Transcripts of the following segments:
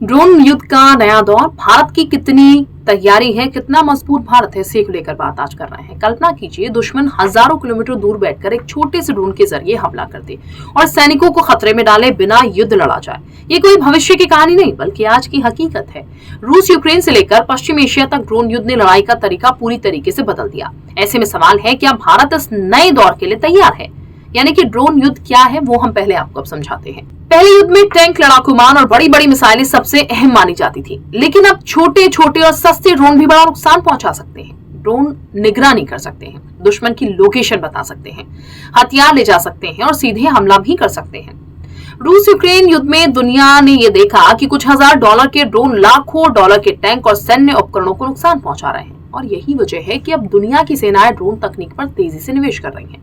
Drone युद्ध का नया दौर, भारत की कितनी तैयारी है, कितना मजबूत भारत है, इसे लेकर बात आज कर रहे हैं। कल्पना कीजिए, दुश्मन हजारों किलोमीटर दूर बैठकर एक छोटे से ड्रोन के जरिए हमला कर दे और सैनिकों को खतरे में डाले बिना युद्ध लड़ा जाए। ये कोई भविष्य की कहानी नहीं, बल्कि आज की हकीकत है। रूस यूक्रेन से लेकर पश्चिम एशिया तक ड्रोन युद्ध ने लड़ाई का तरीका पूरी तरीके से बदल दिया। ऐसे में सवाल है, क्या भारत इस नए दौर के लिए तैयार है? यानी कि ड्रोन युद्ध क्या है, वो हम पहले आपको अब समझाते हैं। पहले युद्ध में टैंक, लड़ाकू विमान और बड़ी बड़ी मिसाइलें सबसे अहम मानी जाती थी, लेकिन अब छोटे छोटे और सस्ते ड्रोन भी बड़ा नुकसान पहुंचा सकते हैं। ड्रोन निगरानी कर सकते हैं, दुश्मन की लोकेशन बता सकते हैं, हथियार ले जा सकते हैं और सीधे हमला भी कर सकते हैं। रूस यूक्रेन युद्ध में दुनिया ने यह देखा कि कुछ $1000 के ड्रोन लाखों डॉलर के टैंक और सैन्य उपकरणों को नुकसान पहुंचा रहे हैं। और यही वजह है कि अब दुनिया की सेनाएं ड्रोन तकनीक पर तेजी से निवेश कर रही हैं।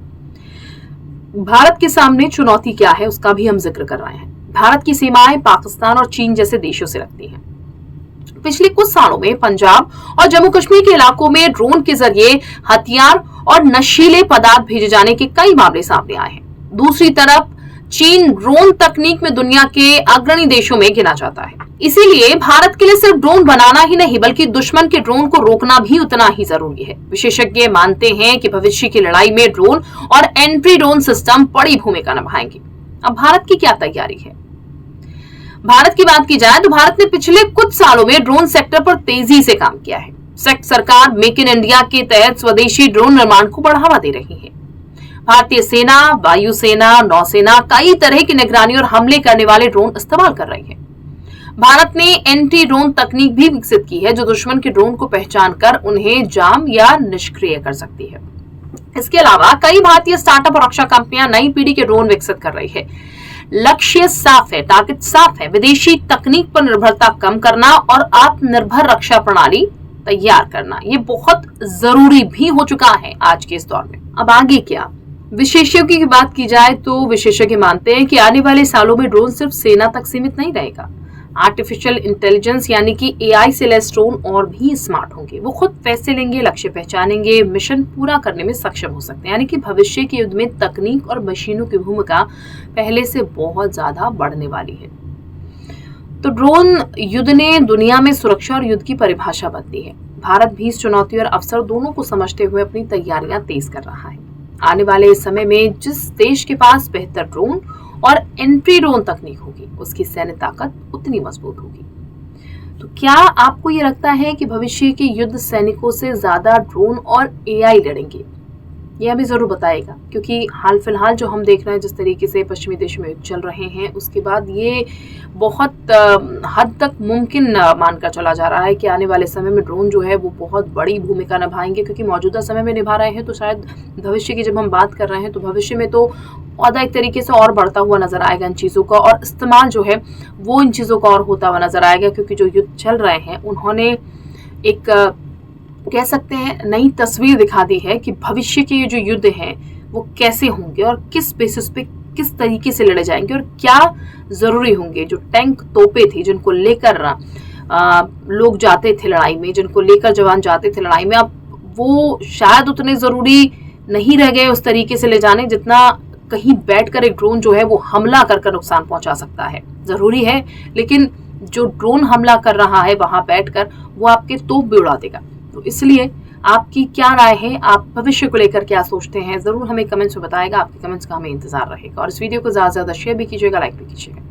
भारत के सामने चुनौती क्या है, उसका भी हम जिक्र कर रहे हैं। भारत की सीमाएं पाकिस्तान और चीन जैसे देशों से लगती हैं। पिछले कुछ सालों में पंजाब और जम्मू कश्मीर के इलाकों में ड्रोन के जरिए हथियार और नशीले पदार्थ भेजे जाने के कई मामले सामने आए हैं। दूसरी तरफ चीन ड्रोन तकनीक में दुनिया के अग्रणी देशों में गिना जाता है। इसीलिए भारत के लिए सिर्फ ड्रोन बनाना ही नहीं, बल्कि दुश्मन के ड्रोन को रोकना भी उतना ही जरूरी है। विशेषज्ञ मानते हैं कि भविष्य की लड़ाई में ड्रोन और एंट्री ड्रोन सिस्टम बड़ी भूमिका निभाएंगे। अब भारत की क्या तैयारी है? भारत की बात की जाए तो भारत ने पिछले कुछ सालों में ड्रोन सेक्टर पर तेजी से काम किया है। सरकार मेक इन इंडिया के तहत स्वदेशी ड्रोन निर्माण को बढ़ावा दे रही है। भारतीय सेना, वायुसेना, नौसेना कई तरह की निगरानी और हमले करने वाले ड्रोन इस्तेमाल कर रही है। भारत ने एंटी ड्रोन तकनीक भी विकसित की है, जो दुश्मन के ड्रोन को पहचान कर उन्हें जाम या निष्क्रिय कर सकती है। इसके अलावा कई भारतीय स्टार्टअप और रक्षा कंपनियां नई पीढ़ी के ड्रोन विकसित कर रही है। लक्ष्य साफ है, टारगेट साफ है, विदेशी तकनीक पर निर्भरता कम करना और आत्मनिर्भर रक्षा प्रणाली तैयार करना। ये बहुत जरूरी भी हो चुका है आज के इस दौर में। अब आगे क्या? विशेषज्ञों की बात की जाए तो विशेषज्ञ मानते हैं कि आने वाले सालों में ड्रोन सिर्फ सेना तक सीमित नहीं रहेगा। आर्टिफिशियल इंटेलिजेंस यानी कि AI से लैस ड्रोन और भी स्मार्ट होंगे। वो खुद फैसले लेंगे, लक्ष्य पहचानेंगे, मिशन पूरा करने में सक्षम हो सकते हैं। यानी कि भविष्य के युद्ध में तकनीक और मशीनों की भूमिका पहले से बहुत ज्यादा बढ़ने वाली है। तो ड्रोन युद्ध ने दुनिया में सुरक्षा और युद्ध की परिभाषा बदली है। भारत भी इस चुनौती और अवसर दोनों को समझते हुए अपनी तैयारियां तेज कर रहा है। आने वाले समय में जिस देश के पास बेहतर ड्रोन और एंट्री ड्रोन तकनीक होगी, उसकी सैन्य ताकत उतनी मजबूत होगी। तो क्या आपको ये लगता है कि भविष्य के युद्ध सैनिकों से ज्यादा ड्रोन और AI लड़ेंगे? ये हमें जरूर बताएगा, क्योंकि हाल फिलहाल जो हम देख रहे हैं जिस तरीके से पश्चिमी देशों में युद्ध चल रहे हैं, उसके बाद ये बहुत हद तक मुमकिन मानकर चला जा रहा है कि आने वाले समय में ड्रोन जो है वो बहुत बड़ी भूमिका निभाएंगे। क्योंकि मौजूदा समय में निभा रहे हैं, तो शायद भविष्य की जब हम बात कर रहे हैं तो भविष्य में तो औदा एक तरीके से और बढ़ता हुआ नजर आएगा इन चीज़ों का, और इस्तेमाल जो है वो इन चीज़ों का और होता हुआ नजर आएगा। क्योंकि जो युद्ध चल रहे हैं उन्होंने एक कह सकते हैं नई तस्वीर दिखा दी है कि भविष्य के जो युद्ध हैं वो कैसे होंगे और किस बेसिस पे किस तरीके से लड़े जाएंगे और क्या जरूरी होंगे। जो टैंक, तोपे थी जिनको लेकर लोग जाते थे लड़ाई में, जिनको लेकर जवान जाते थे लड़ाई में, अब वो शायद उतने जरूरी नहीं रह गए उस तरीके से ले जाने जितना कहीं बैठकर एक ड्रोन जो है वो हमला कर नुकसान पहुंचा सकता है। जरूरी है, लेकिन जो ड्रोन हमला कर रहा है वहां बैठकर वो आपके तोप भी उड़ा देगा। तो इसलिए आपकी क्या राय है, आप भविष्य को लेकर क्या सोचते हैं, जरूर हमें कमेंट्स में बताएगा। आपके कमेंट्स का हमें इंतजार रहेगा और इस वीडियो को ज्यादा से ज्यादा शेयर भी कीजिएगा, लाइक भी कीजिएगा।